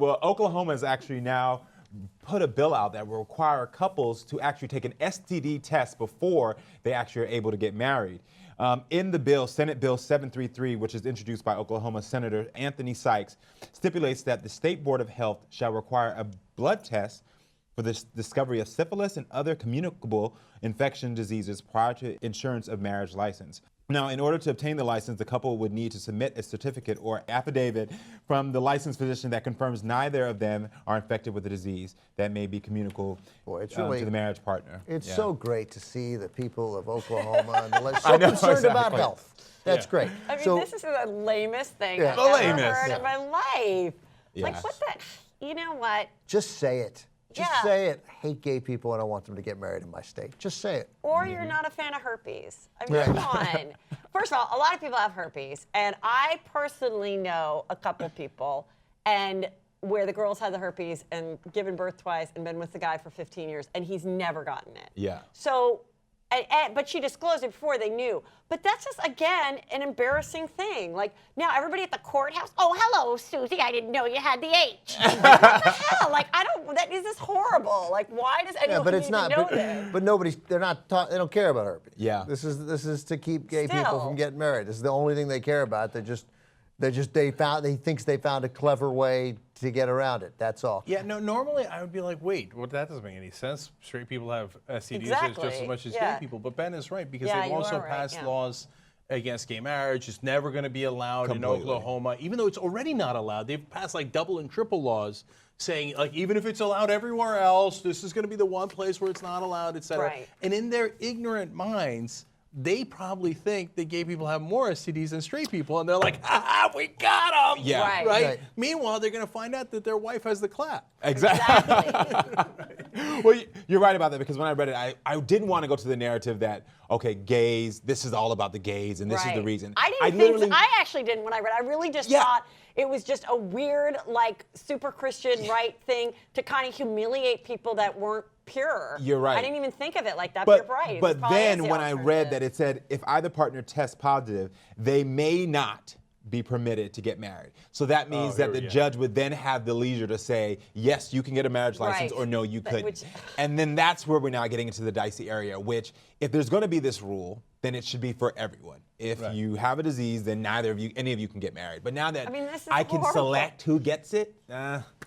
Well, Oklahoma has actually now put a bill out that will require couples to actually take an STD test before they actually are able to get married. In the bill, Senate Bill 733, which is introduced by Oklahoma Senator Anthony Sykes, stipulates that the State Board of Health shall require a blood test for the discovery of syphilis and other communicable infection diseases prior to issuance of marriage license. Now, in order to obtain the license, the couple would need to submit a certificate or affidavit from the licensed physician that confirms neither of them are infected with the disease that may be communicable to the marriage partner. It's so great to see the people of Oklahoma and the legislature so concerned about health. That's great. I mean, this is the lamest thing I've ever heard in my life. Like, what the? You know what? Just say it. Just say it. I hate gay people and I want them to get married in my state. Just say it. Or you're not a fan of herpes. I mean, come on. First of all, a lot of people have herpes. And I personally know a couple people and where the girls had the herpes and given birth twice and been with the guy for 15 years and he's never gotten it. Yeah. So, but she disclosed it before they knew. But that's just, again, an embarrassing thing. Like, now everybody at the courthouse, oh, hello, Susie, I didn't know you had the H. Like, what the hell? Like, this is horrible. Like, why does anyone need to know this? But nobody's, they don't care about herpes. Yeah. This is to keep gay people from getting married. This is the only thing they care about. They thinks they found a clever way to get around it. That's all. Yeah, no, normally I would be like, wait, well, that doesn't make any sense. Straight people have STDs just as much as gay people. But Ben is right, because they've also passed laws against gay marriage. It's never going to be allowed in Oklahoma, even though it's already not allowed. They've passed like double and triple laws saying, like, even if it's allowed everywhere else, this is going to be the one place where it's not allowed, et cetera. Right. And in their ignorant minds, they probably think that gay people have more STDs than straight people, and they're like, ha, we got them! Yeah. Right? Meanwhile, they're going to find out that their wife has the clap. Exactly. Well, you're right about that, because when I read it, I didn't want to go to the narrative that, okay, gays, this is all about the gays, and this is the reason. I actually didn't when I read it. I really just thought it was just a weird, like, super Christian right thing to kind of humiliate people that weren't pure. You're right. I didn't even think of it like that, but you're right. But then when I read that it said if either partner tests positive, they may not be permitted to get married. So that means that the judge would then have the leisure to say, yes, you can get a marriage license, or no, you couldn't. And then that's where we're now getting into the dicey area, which if there's going to be this rule, then it should be for everyone. If you have a disease, then any of you can get married. But now that I can select who gets it,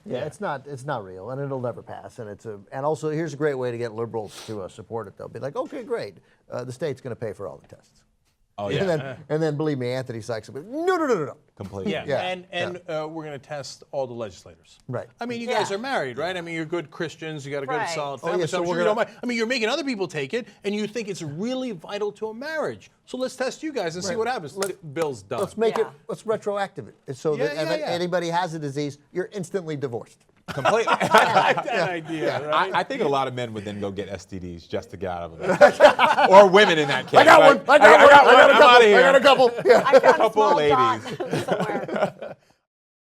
it's not real, and it'll never pass. And also here's a great way to get liberals to support it. They'll be like, okay, great, the state's going to pay for all the tests. Oh yeah. And then believe me, Anthony Sykes will be, no. Completely. Yeah. And we're going to test all the legislators. Right. I mean, you guys are married, right? I mean, you're good Christians. You got a good, solid family. So you don't mind. I mean, you're making other people take it, and you think it's really vital to a marriage. So let's test you guys and see what happens. Bill's done. Let's make it. Let's retroactive it, so that if anybody has a disease, you're instantly divorced. Completely. I like that idea. Right? I think a lot of men would then go get STDs just to get out of it. Or women in that case. I got one. I got one. I'm out of here. I got a couple. I found couple a small ladies. dot.